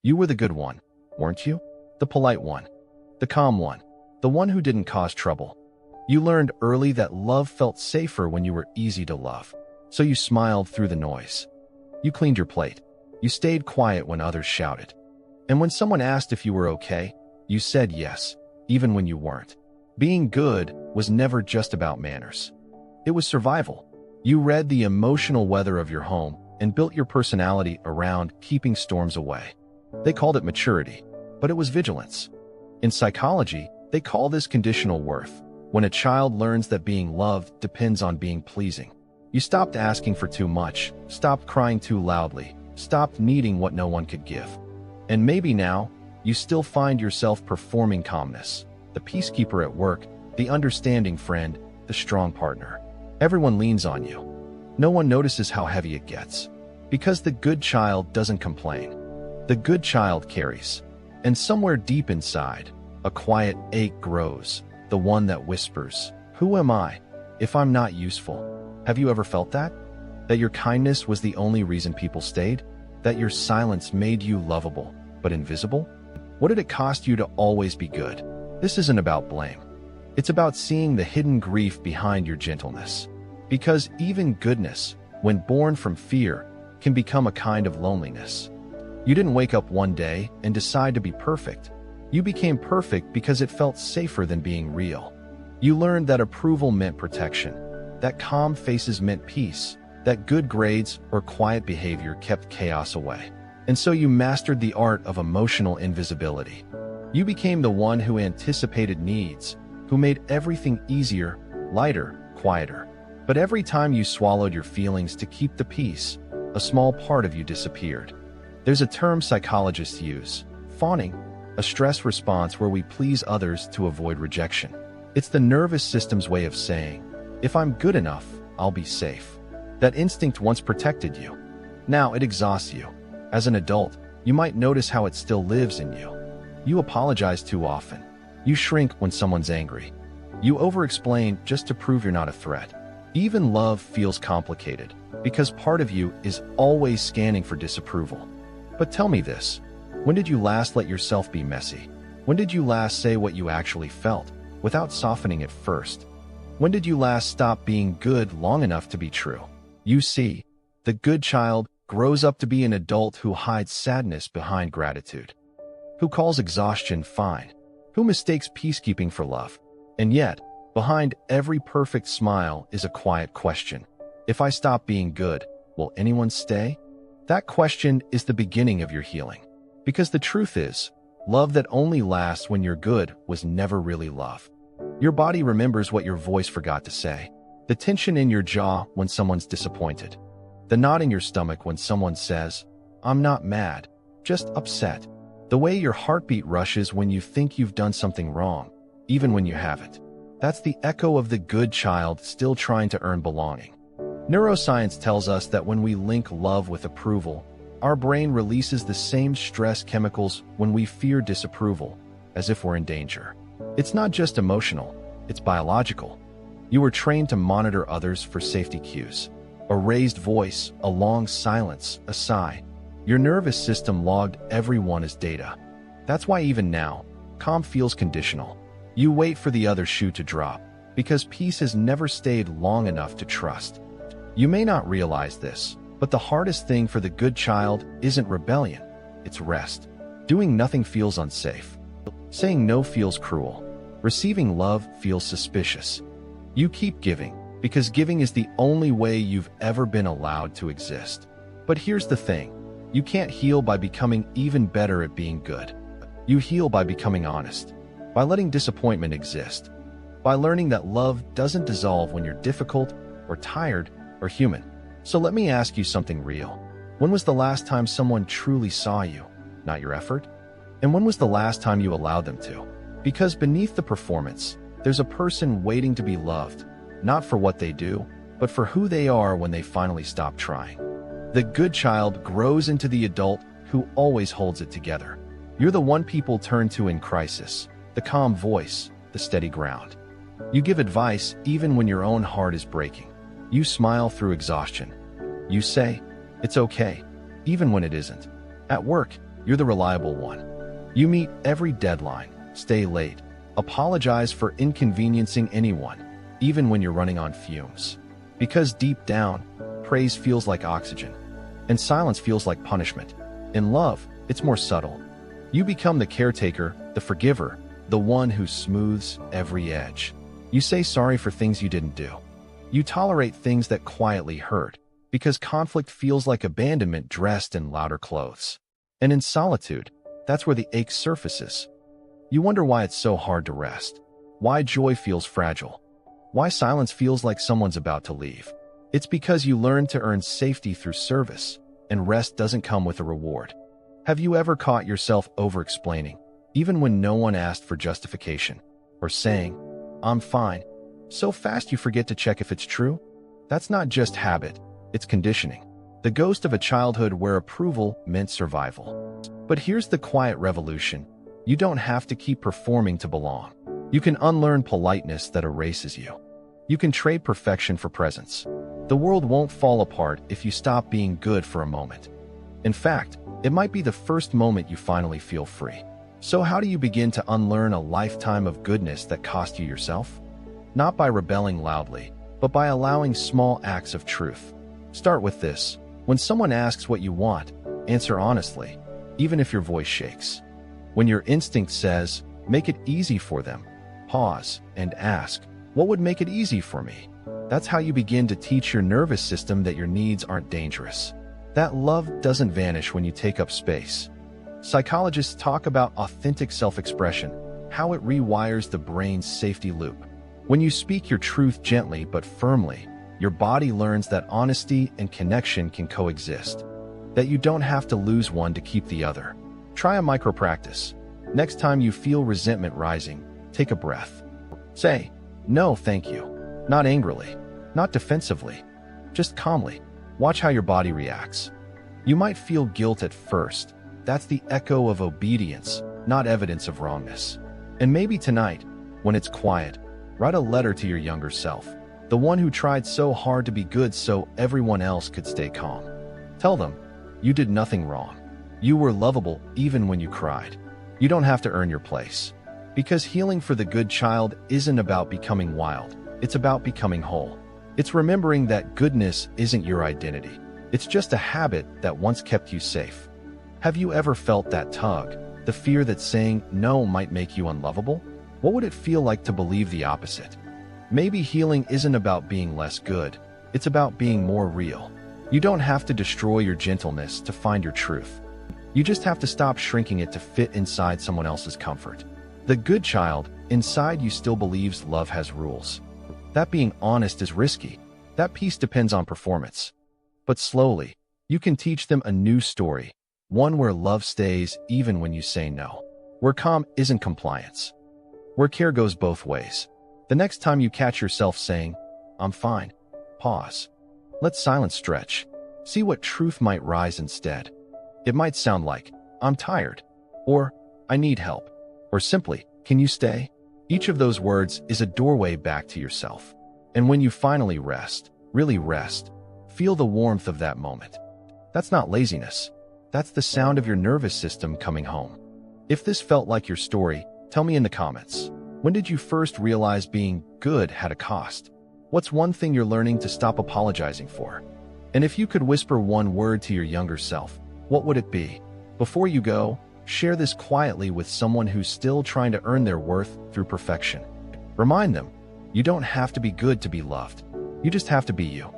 You were the good one, weren't you? The polite one. The calm one. The one who didn't cause trouble. You learned early that love felt safer when you were easy to love. So you smiled through the noise. You cleaned your plate. You stayed quiet when others shouted. And when someone asked if you were okay, you said yes, even when you weren't. Being good was never just about manners. It was survival. You read the emotional weather of your home and built your personality around keeping storms away. They called it maturity, but it was vigilance. In psychology, they call this conditional worth, when a child learns that being loved depends on being pleasing. You stopped asking for too much, stopped crying too loudly, stopped needing what no one could give. And maybe now, you still find yourself performing calmness, the peacekeeper at work, the understanding friend, the strong partner. Everyone leans on you. No one notices how heavy it gets. Because the good child doesn't complain. The good child carries. And somewhere deep inside, a quiet ache grows, the one that whispers, "Who am I if I'm not useful?" Have you ever felt that? That your kindness was the only reason people stayed? That your silence made you lovable, but invisible? What did it cost you to always be good? This isn't about blame. It's about seeing the hidden grief behind your gentleness. Because even goodness, when born from fear, can become a kind of loneliness. You didn't wake up one day and decide to be perfect. You became perfect because it felt safer than being real. You learned that approval meant protection, that calm faces meant peace, that good grades or quiet behavior kept chaos away. And so you mastered the art of emotional invisibility. You became the one who anticipated needs, who made everything easier, lighter, quieter. But every time you swallowed your feelings to keep the peace, a small part of you disappeared. There's a term psychologists use, fawning, a stress response where we please others to avoid rejection. It's the nervous system's way of saying, if I'm good enough, I'll be safe. That instinct once protected you. Now it exhausts you. As an adult, you might notice how it still lives in you. You apologize too often. You shrink when someone's angry. You over-explain just to prove you're not a threat. Even love feels complicated, because part of you is always scanning for disapproval. But tell me this, when did you last let yourself be messy? When did you last say what you actually felt, without softening it first? When did you last stop being good long enough to be true? You see, the good child grows up to be an adult who hides sadness behind gratitude, who calls exhaustion fine, who mistakes peacekeeping for love. And yet, behind every perfect smile is a quiet question. If I stop being good, will anyone stay? That question is the beginning of your healing. Because the truth is, love that only lasts when you're good was never really love. Your body remembers what your voice forgot to say. The tension in your jaw when someone's disappointed. The knot in your stomach when someone says, "I'm not mad, just upset." The way your heartbeat rushes when you think you've done something wrong, even when you haven't. That's the echo of the good child still trying to earn belonging. Neuroscience tells us that when we link love with approval, our brain releases the same stress chemicals when we fear disapproval, as if we're in danger. It's not just emotional, it's biological. You were trained to monitor others for safety cues. A raised voice, a long silence, a sigh. Your nervous system logged everyone as data. That's why even now, calm feels conditional. You wait for the other shoe to drop, because peace has never stayed long enough to trust. You may not realize this, but the hardest thing for the good child isn't rebellion, it's rest. Doing nothing feels unsafe. Saying no feels cruel. Receiving love feels suspicious. You keep giving, because giving is the only way you've ever been allowed to exist. But here's the thing, you can't heal by becoming even better at being good. You heal by becoming honest, by letting disappointment exist, by learning that love doesn't dissolve when you're difficult or tired or human. So let me ask you something real. When was the last time someone truly saw you, not your effort? And when was the last time you allowed them to? Because beneath the performance, there's a person waiting to be loved, not for what they do, but for who they are when they finally stop trying. The good child grows into the adult who always holds it together. You're the one people turn to in crisis, the calm voice, the steady ground. You give advice even when your own heart is breaking. You smile through exhaustion. You say, "It's okay," even when it isn't. At work, You're the reliable one. You meet every deadline, stay late, apologize for inconveniencing anyone, even when you're running on fumes. Because deep down, praise feels like oxygen, and silence feels like punishment. In love, it's more subtle. You become the caretaker, the forgiver, the one who smooths every edge. You say sorry for things you didn't do. You tolerate things that quietly hurt, because conflict feels like abandonment dressed in louder clothes. And in solitude, that's where the ache surfaces. You wonder why it's so hard to rest, why joy feels fragile, why silence feels like someone's about to leave. It's because you learn to earn safety through service, and rest doesn't come with a reward. Have you ever caught yourself over-explaining, even when no one asked for justification, or saying, "I'm fine," so fast you forget to check if it's true? That's not just habit, it's conditioning. The ghost of a childhood where approval meant survival. But here's the quiet revolution. You don't have to keep performing to belong. You can unlearn politeness that erases you. You can trade perfection for presence. The world won't fall apart if you stop being good for a moment. In fact, it might be the first moment you finally feel free. So how do you begin to unlearn a lifetime of goodness that cost you yourself? Not by rebelling loudly, but by allowing small acts of truth. Start with this. When someone asks what you want, answer honestly, even if your voice shakes. When your instinct says, make it easy for them, pause and ask, what would make it easy for me? That's how you begin to teach your nervous system that your needs aren't dangerous. That love doesn't vanish when you take up space. Psychologists talk about authentic self-expression, how it rewires the brain's safety loop. When you speak your truth gently but firmly, your body learns that honesty and connection can coexist, that you don't have to lose one to keep the other. Try a micro-practice. Next time you feel resentment rising, take a breath. Say, "No, thank you." Not angrily, not defensively, just calmly. Watch how your body reacts. You might feel guilt at first. That's the echo of obedience, not evidence of wrongness. And maybe tonight, when it's quiet, write a letter to your younger self, the one who tried so hard to be good so everyone else could stay calm. Tell them, you did nothing wrong. You were lovable even when you cried. You don't have to earn your place. Because healing for the good child isn't about becoming wild. It's about becoming whole. It's remembering that goodness isn't your identity. It's just a habit that once kept you safe. Have you ever felt that tug, the fear that saying no might make you unlovable? What would it feel like to believe the opposite? Maybe healing isn't about being less good. It's about being more real. You don't have to destroy your gentleness to find your truth. You just have to stop shrinking it to fit inside someone else's comfort. The good child, inside you still believes love has rules. That being honest is risky. That peace depends on performance. But slowly, you can teach them a new story, one where love stays even when you say no, where calm isn't compliance, where care goes both ways. The next time you catch yourself saying, "I'm fine," pause. Let silence stretch. See what truth might rise instead. It might sound like, "I'm tired," or "I need help," or simply, "Can you stay?" Each of those words is a doorway back to yourself. And when you finally rest, really rest, feel the warmth of that moment. That's not laziness. That's the sound of your nervous system coming home. If this felt like your story, tell me in the comments. When did you first realize being good had a cost? What's one thing you're learning to stop apologizing for? And if you could whisper one word to your younger self, what would it be? Before you go, share this quietly with someone who's still trying to earn their worth through perfection. Remind them, you don't have to be good to be loved. You just have to be you.